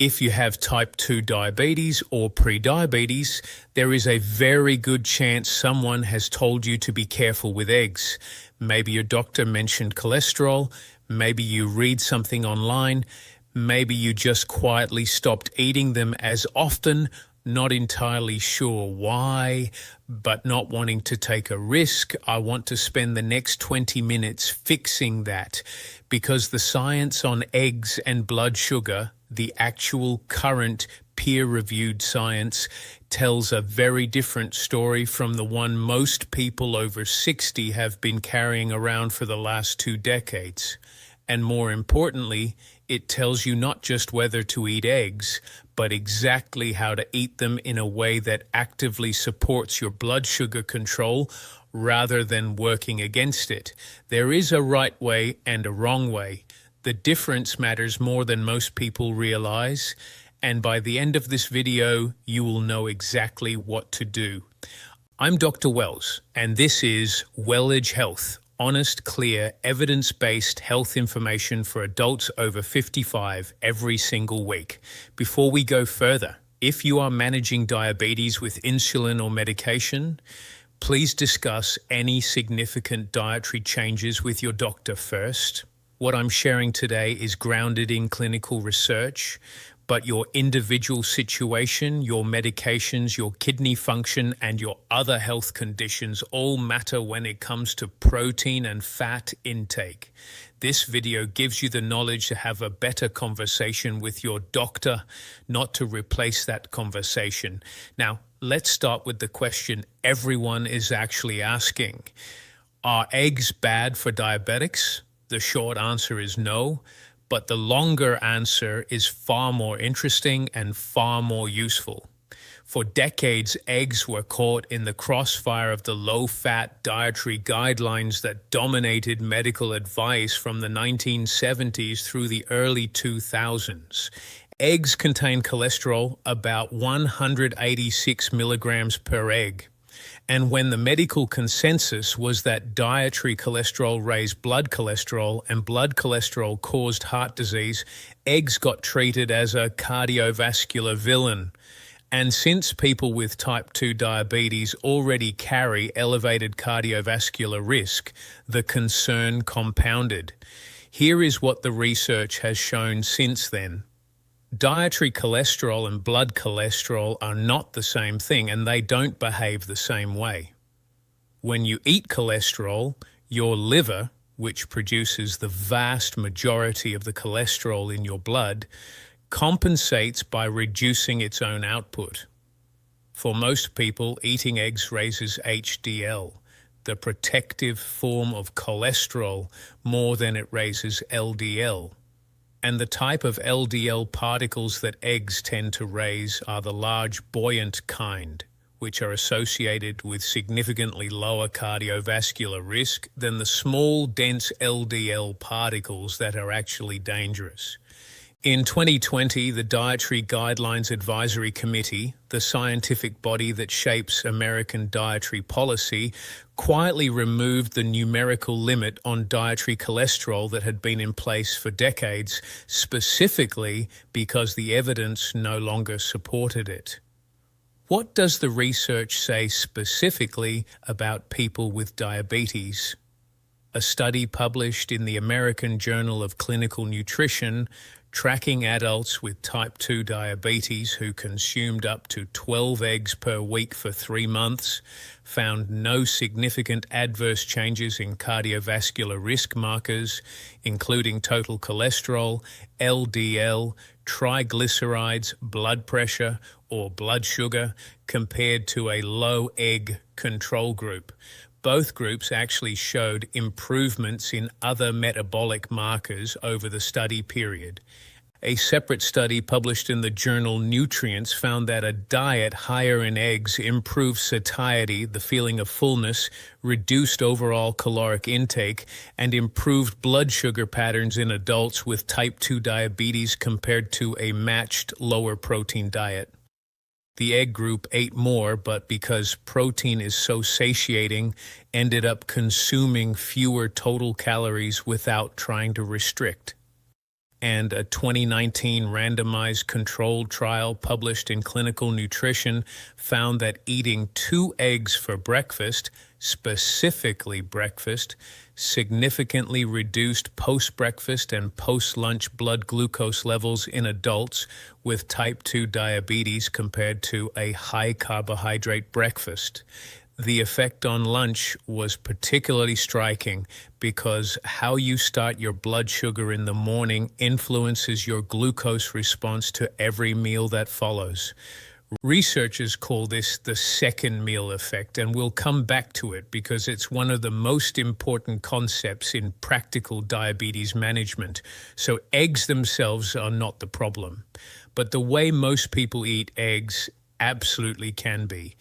If you have type 2 diabetes or prediabetes, there is a very good chance someone has told you to be careful with eggs. Maybe your doctor mentioned cholesterol, maybe you read something online, maybe you just quietly stopped eating them as often, not entirely sure why, but not wanting to take a risk. I want to spend the next 20 minutes fixing that, because the science on eggs and blood sugar, the actual current peer-reviewed science, tells a very different story from the one most people over 60 have been carrying around for the last 2 decades. And more importantly, it tells you not just whether to eat eggs, but exactly how to eat them in a way that actively supports your blood sugar control rather than working against it. There is a right way and a wrong way. The difference matters more than most people realize, and by the end of this video, you will know exactly what to do. I'm Dr. Wells, and this is WellAge Health. Honest, clear, evidence-based health information for adults over 55 every single week. Before we go further, if you are managing diabetes with insulin or medication, please discuss any significant dietary changes with your doctor first. What I'm sharing today is grounded in clinical research, but your individual situation, your medications, your kidney function, and your other health conditions all matter when it comes to protein and fat intake. This video gives you the knowledge to have a better conversation with your doctor, not to replace that conversation. Now, let's start with the question everyone is actually asking. Are eggs bad for diabetics? The short answer is no. But the longer answer is far more interesting and far more useful. For decades, eggs were caught in the crossfire of the low-fat dietary guidelines that dominated medical advice from the 1970s through the early 2000s. Eggs contain cholesterol about 186 milligrams per egg. And when the medical consensus was that dietary cholesterol raised blood cholesterol and blood cholesterol caused heart disease, eggs got treated as a cardiovascular villain. And since people with type 2 diabetes already carry elevated cardiovascular risk, the concern compounded. Here is what the research has shown since then. Dietary cholesterol and blood cholesterol are not the same thing, and they don't behave the same way. When you eat cholesterol, your liver, which produces the vast majority of the cholesterol in your blood, compensates by reducing its own output. For most people, eating eggs raises HDL, the protective form of cholesterol, more than it raises LDL. And the type of LDL particles that eggs tend to raise are the large buoyant kind, which are associated with significantly lower cardiovascular risk than the small, dense LDL particles that are actually dangerous. In 2020, the Dietary Guidelines Advisory Committee, the scientific body that shapes American dietary policy, quietly removed the numerical limit on dietary cholesterol that had been in place for decades, specifically because the evidence no longer supported it. What does the research say specifically about people with diabetes? A study published in the American Journal of Clinical Nutrition tracking adults with type 2 diabetes who consumed up to 12 eggs per week for 3 months found no significant adverse changes in cardiovascular risk markers, including total cholesterol, LDL, triglycerides, blood pressure, or blood sugar, compared to a low egg control group. Both groups actually showed improvements in other metabolic markers over the study period. A separate study published in the journal Nutrients found that a diet higher in eggs improved satiety, the feeling of fullness, reduced overall caloric intake, and improved blood sugar patterns in adults with type 2 diabetes compared to a matched lower protein diet. The egg group ate more, but because protein is so satiating, ended up consuming fewer total calories without trying to restrict. and a 2019 randomized controlled trial published in Clinical Nutrition found that eating 2 eggs for breakfast, specifically breakfast, significantly reduced post-breakfast and post-lunch blood glucose levels in adults with type 2 diabetes compared to a high-carbohydrate breakfast. The effect on lunch was particularly striking because how you start your blood sugar in the morning influences your glucose response to every meal that follows. Researchers call this the second meal effect, and we'll come back to it because it's one of the most important concepts in practical diabetes management. So eggs themselves are not the problem, but the way most people eat eggs absolutely can be.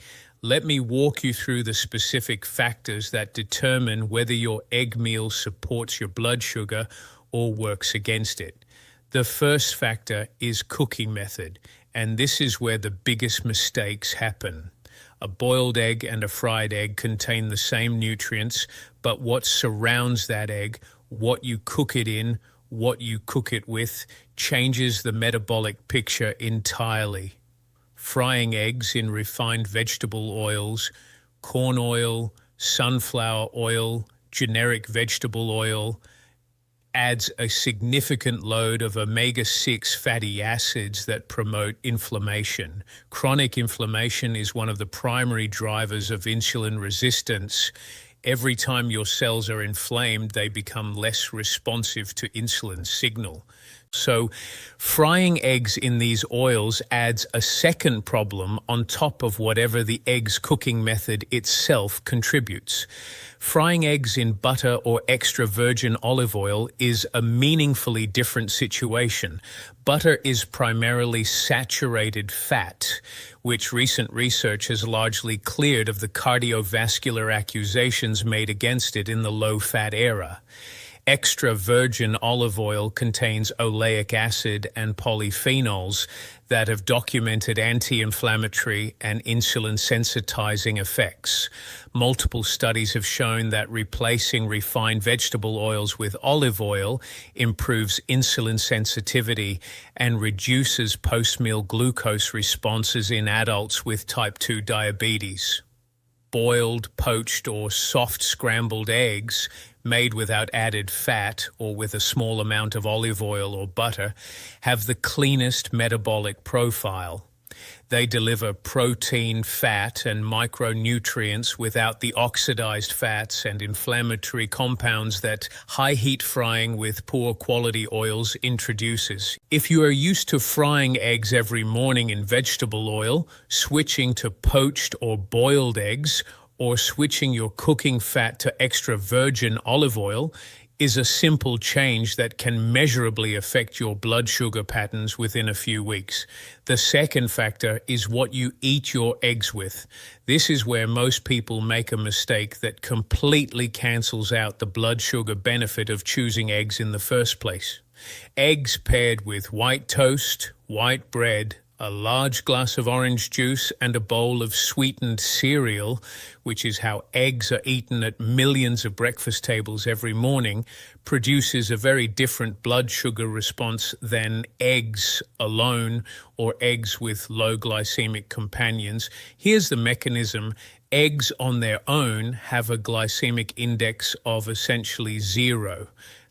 Let me walk you through the specific factors that determine whether your egg meal supports your blood sugar or works against it. The first factor is cooking method, and this is where the biggest mistakes happen. A boiled egg and a fried egg contain the same nutrients, but what surrounds that egg, what you cook it in, what you cook it with, changes the metabolic picture entirely. Frying eggs in refined vegetable oils, corn oil, sunflower oil, generic vegetable oil, adds a significant load of omega-6 fatty acids that promote inflammation. Chronic inflammation is one of the primary drivers of insulin resistance. Every time your cells are inflamed, they become less responsive to insulin signal. So frying eggs in these oils adds a second problem on top of whatever the egg's cooking method itself contributes. Frying eggs in butter or extra virgin olive oil is a meaningfully different situation. Butter is primarily saturated fat, which recent research has largely cleared of the cardiovascular accusations made against it in the low-fat era. Extra virgin olive oil contains oleic acid and polyphenols that have documented anti-inflammatory and insulin-sensitizing effects. Multiple studies have shown that replacing refined vegetable oils with olive oil improves insulin sensitivity and reduces post-meal glucose responses in adults with type 2 diabetes. Boiled, poached, or soft scrambled eggs made without added fat or with a small amount of olive oil or butter have the cleanest metabolic profile. They deliver protein, fat, and micronutrients without the oxidized fats and inflammatory compounds that high heat frying with poor quality oils introduces. If you are used to frying eggs every morning in vegetable oil, switching to poached or boiled eggs, or switching your cooking fat to extra virgin olive oil is a simple change that can measurably affect your blood sugar patterns within a few weeks. The second factor is what you eat your eggs with. This is where most people make a mistake that completely cancels out the blood sugar benefit of choosing eggs in the first place. Eggs paired with white toast, white bread, a large glass of orange juice, and a bowl of sweetened cereal, which is how eggs are eaten at millions of breakfast tables every morning, produces a very different blood sugar response than eggs alone or eggs with low glycemic companions. Here's the mechanism. Eggs on their own have a glycemic index of essentially 0.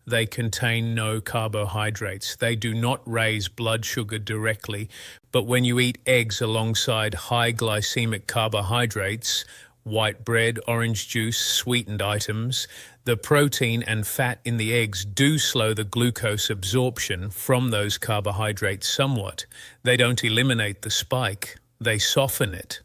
They contain no carbohydrates. They do not raise blood sugar directly, but when you eat eggs alongside high glycemic carbohydrates, white bread, orange juice, sweetened items, the protein and fat in the eggs do slow the glucose absorption from those carbohydrates somewhat. They don't eliminate the spike, they soften it.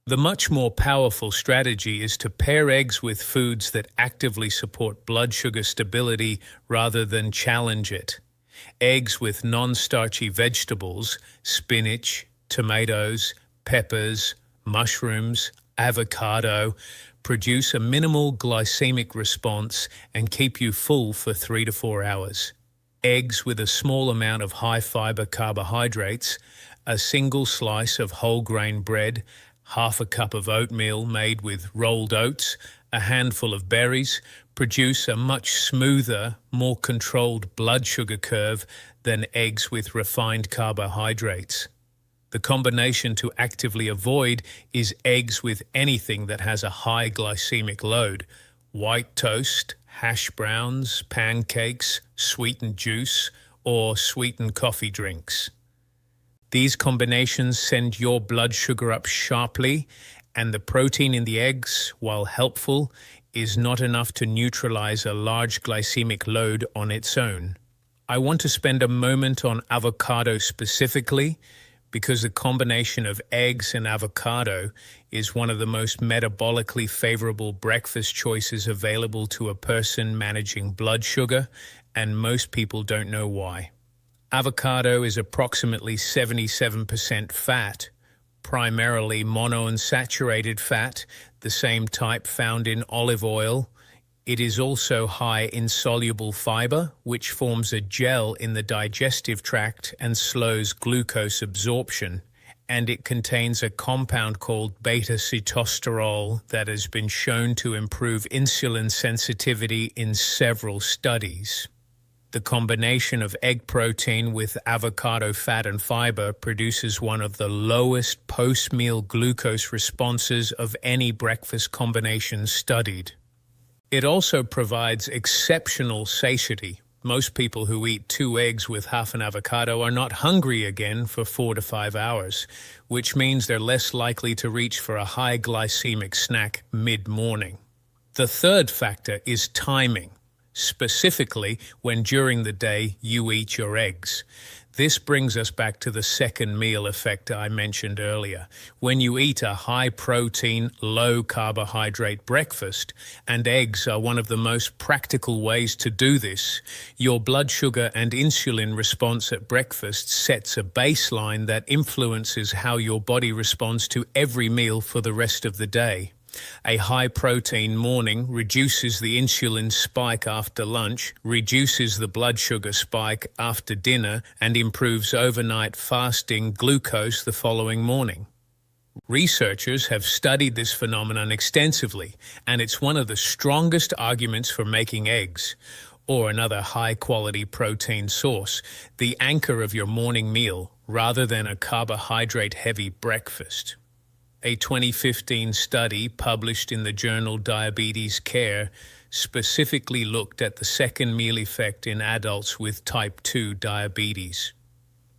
The much more powerful strategy is to pair eggs with foods that actively support blood sugar stability rather than challenge it. Eggs with non-starchy vegetables, spinach, tomatoes, peppers, mushrooms, avocado, produce a minimal glycemic response and keep you full for 3 to 4 hours. Eggs with a small amount of high-fiber carbohydrates, a single slice of whole grain bread, half a cup of oatmeal made with rolled oats, a handful of berries produce a much smoother, more controlled blood sugar curve than eggs with refined carbohydrates. The combination to actively avoid is eggs with anything that has a high glycemic load: white toast, hash browns, pancakes, sweetened juice, or sweetened coffee drinks. These combinations send your blood sugar up sharply, and the protein in the eggs, while helpful, is not enough to neutralize a large glycemic load on its own. I want to spend a moment on avocado specifically, because the combination of eggs and avocado is one of the most metabolically favorable breakfast choices available to a person managing blood sugar, and most people don't know why. Avocado is approximately 77% fat, primarily monounsaturated fat, the same type found in olive oil. It is also high in soluble fiber, which forms a gel in the digestive tract and slows glucose absorption. And it contains a compound called beta-sitosterol that has been shown to improve insulin sensitivity in several studies. The combination of egg protein with avocado fat and fiber produces one of the lowest post-meal glucose responses of any breakfast combination studied. It also provides exceptional satiety. Most people who eat 2 eggs with half an avocado are not hungry again for 4 to 5 hours, which means they're less likely to reach for a high glycemic snack mid-morning. The third factor is timing, specifically when during the day you eat your eggs. This brings us back to the second meal effect I mentioned earlier. When you eat a high-protein, low-carbohydrate breakfast, and eggs are one of the most practical ways to do this, your blood sugar and insulin response at breakfast sets a baseline that influences how your body responds to every meal for the rest of the day. A high-protein morning reduces the insulin spike after lunch, reduces the blood sugar spike after dinner, and improves overnight fasting glucose the following morning. Researchers have studied this phenomenon extensively, and it's one of the strongest arguments for making eggs, or another high-quality protein source, the anchor of your morning meal, rather than a carbohydrate-heavy breakfast. A 2015 study published in the journal Diabetes Care specifically looked at the second meal effect in adults with type 2 diabetes.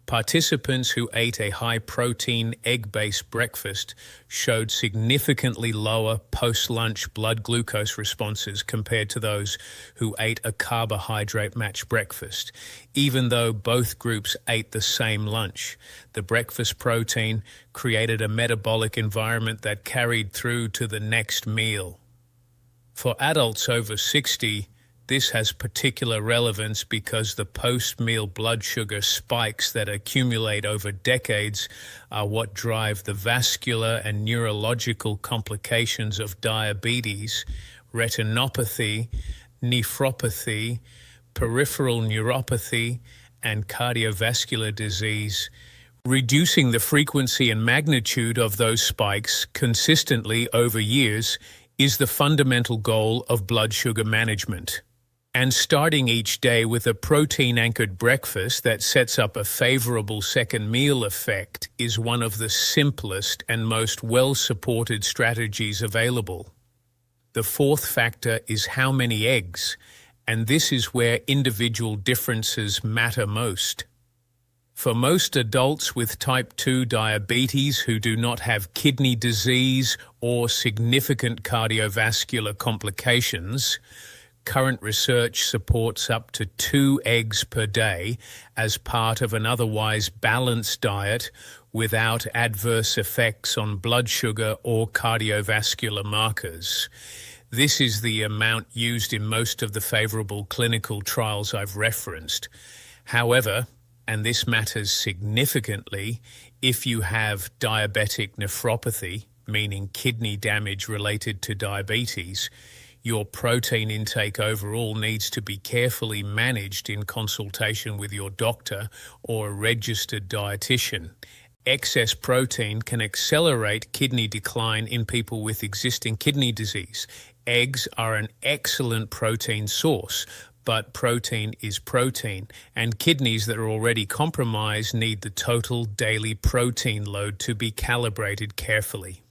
Participants who ate a high-protein, egg-based breakfast showed significantly lower post-lunch blood glucose responses compared to those who ate a carbohydrate-matched breakfast. Even though both groups ate the same lunch, the breakfast protein created a metabolic environment that carried through to the next meal. For adults over 60, this has particular relevance because the post-meal blood sugar spikes that accumulate over decades are what drive the vascular and neurological complications of diabetes, retinopathy, nephropathy, peripheral neuropathy, and cardiovascular disease. Reducing the frequency and magnitude of those spikes consistently over years is the fundamental goal of blood sugar management. And starting each day with a protein-anchored breakfast that sets up a favorable second meal effect is one of the simplest and most well-supported strategies available. The fourth factor is how many eggs, and this is where individual differences matter most. For most adults with type 2 diabetes who do not have kidney disease or significant cardiovascular complications, current research supports up to 2 eggs per day as part of an otherwise balanced diet without adverse effects on blood sugar or cardiovascular markers. This is the amount used in most of the favorable clinical trials I've referenced. However, and this matters significantly, if you have diabetic nephropathy, meaning kidney damage related to diabetes, your protein intake overall needs to be carefully managed in consultation with your doctor or a registered dietitian. Excess protein can accelerate kidney decline in people with existing kidney disease. Eggs are an excellent protein source, but protein is protein, and kidneys that are already compromised need the total daily protein load to be calibrated carefully.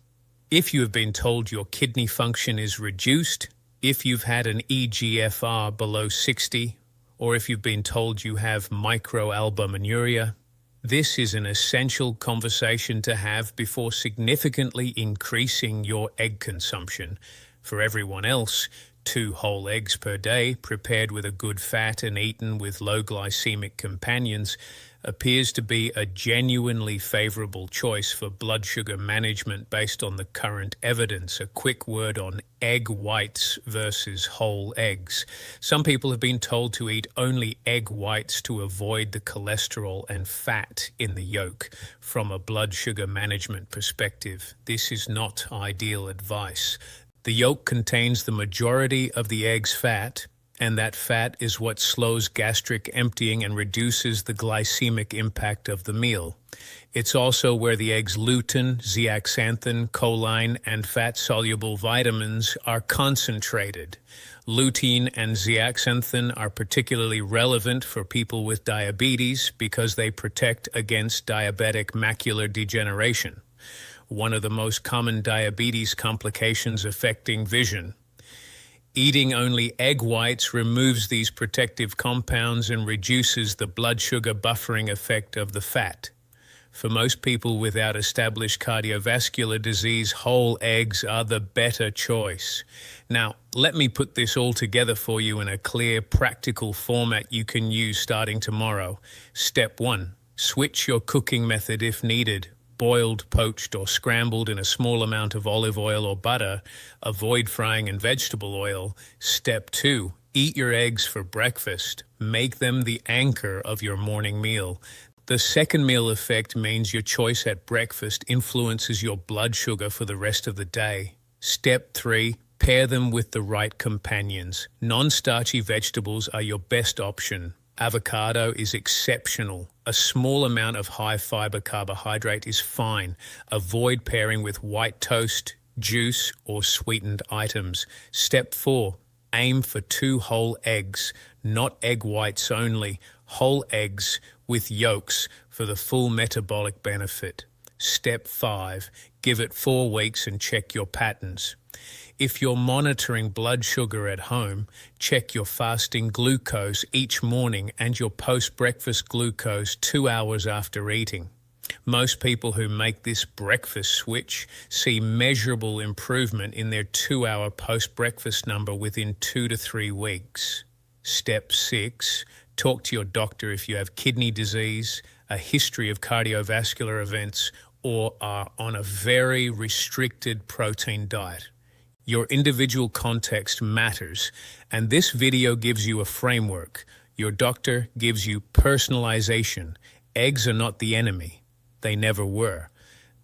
If you have been told your kidney function is reduced, if you've had an eGFR below 60, or if you've been told you have microalbuminuria, this is an essential conversation to have before significantly increasing your egg consumption. For everyone else, 2 whole eggs per day, prepared with a good fat and eaten with low glycemic companions, appears to be a genuinely favorable choice for blood sugar management based on the current evidence. A quick word on egg whites versus whole eggs. Some people have been told to eat only egg whites to avoid the cholesterol and fat in the yolk. From a blood sugar management perspective, this is not ideal advice. The yolk contains the majority of the egg's fat, and that fat is what slows gastric emptying and reduces the glycemic impact of the meal. It's also where the egg's lutein, zeaxanthin, choline, and fat-soluble vitamins are concentrated. Lutein and zeaxanthin are particularly relevant for people with diabetes because they protect against diabetic macular degeneration, one of the most common diabetes complications affecting vision. Eating only egg whites removes these protective compounds and reduces the blood sugar buffering effect of the fat. For most people without established cardiovascular disease, whole eggs are the better choice. Now, let me put this all together for you in a clear, practical format you can use starting tomorrow. Step 1. Switch your cooking method if needed. Boiled, poached, or scrambled in a small amount of olive oil or butter. Avoid frying in vegetable oil. Step 2. Eat your eggs for breakfast. Make them the anchor of your morning meal. The second meal effect means your choice at breakfast influences your blood sugar for the rest of the day. Step 3. Pair them with the right companions. Non-starchy vegetables are your best option. Avocado is exceptional. A small amount of high-fiber carbohydrate is fine. Avoid pairing with white toast, juice, or sweetened items. Step 4. Aim for 2 whole eggs, not egg whites only. Whole eggs with yolks for the full metabolic benefit. Step 5. Give it 4 weeks and check your patterns. If you're monitoring blood sugar at home, check your fasting glucose each morning and your post-breakfast glucose 2 hours after eating. Most people who make this breakfast switch see measurable improvement in their 2-hour post-breakfast number within 2 to 3 weeks. Step 6. Talk to your doctor if you have kidney disease, a history of cardiovascular events, or are on a very restricted protein diet. Your individual context matters, and this video gives you a framework. Your doctor gives you personalization. Eggs are not the enemy. They never were.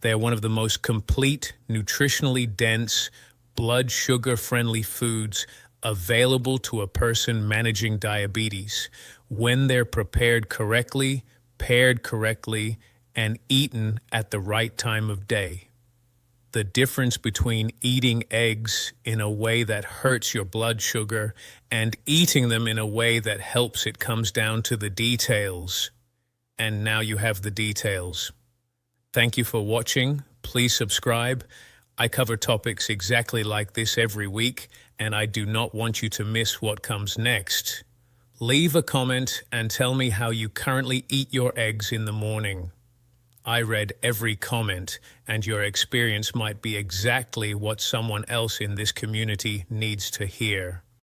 They are one of the most complete, nutritionally dense, blood sugar-friendly foods available to a person managing diabetes when they're prepared correctly, paired correctly, and eaten at the right time of day. The difference between eating eggs in a way that hurts your blood sugar and eating them in a way that helps it comes down to the details. And now you have the details. Thank you for watching. Please subscribe. I cover topics exactly like this every week, and I do not want you to miss what comes next. Leave a comment and tell me how you currently eat your eggs in the morning. I read every comment, and your experience might be exactly what someone else in this community needs to hear.